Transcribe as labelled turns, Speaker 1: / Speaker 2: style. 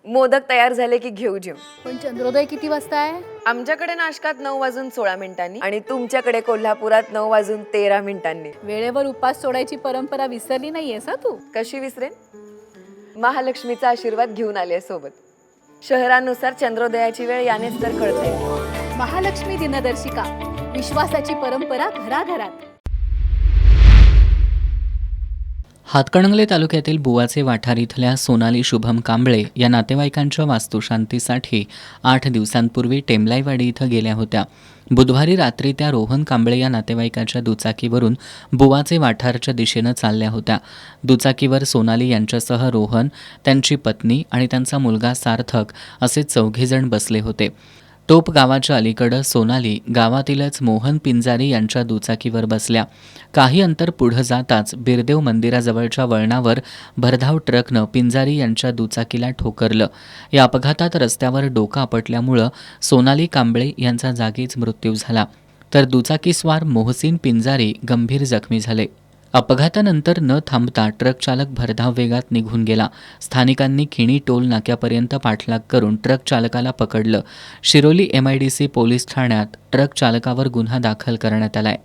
Speaker 1: मोदक तयार झाले की घेऊ जेवून.
Speaker 2: पण चंद्रोदय किती वाजता आहे?
Speaker 1: आमच्याकडे नाशकात 9:16 आणि तुमच्याकडे कोल्हापुरात 9:13.
Speaker 2: वेळेवर उपास सोडायची परंपरा विसरली नाहीयेस तू?
Speaker 1: कशी विसरेन? महालक्ष्मीचा आशीर्वाद घेऊन आले सोबत. शहरानुसार चंद्रोदयाची वेळ यानेच तर कळते.
Speaker 2: महालक्ष्मी दिनदर्शिका, विश्वासाची परंपरा घराघरात.
Speaker 3: हातकणंगले तालुक्यातील बुवाचे वाठार इथल्या सोनाली शुभम कांबळे या नातेवाईकांच्या वास्तुशांतीसाठी 8 दिवसांपूर्वी टेमलाईवाडी इथं गेल्या होत्या. बुधवारी रात्री त्या रोहन कांबळे या नातेवाईकाच्या दुचाकीवरून बुवाचे वाठारच्या दिशेनं चालल्या होत्या. दुचाकीवर सोनाली यांच्यासह रोहन, त्यांची पत्नी आणि त्यांचा मुलगा सार्थक असे 4 जण बसले होते. टोप गावाच्या अलीकडं सोनाली गावातीलच मोहन पिंजारी यांच्या दुचाकीवर बसल्या. काही अंतर पुढं जाताच बिरदेव मंदिराजवळच्या वळणावर भरधाव ट्रकनं पिंजारी यांच्या दुचाकीला ठोकरलं. या अपघातात रस्त्यावर डोकं आपटल्यामुळं सोनाली कांबळे यांचा जागीच मृत्यू झाला, तर दुचाकीस्वार मोहसिन पिंजारी गंभीर जखमी झाले. अपघातानंतर न थांबता ट्रक चालक भरधाव वेगात निघून गेला. स्थानिकांनी खिणी टोल नाक्यापर्यंत पाठलाग करून ट्रक चालकाला पकडलं. शिरोली MIDC पोलीस ठाण्यात ट्रक चालकावर गुन्हा दाखल करण्यात आलाय.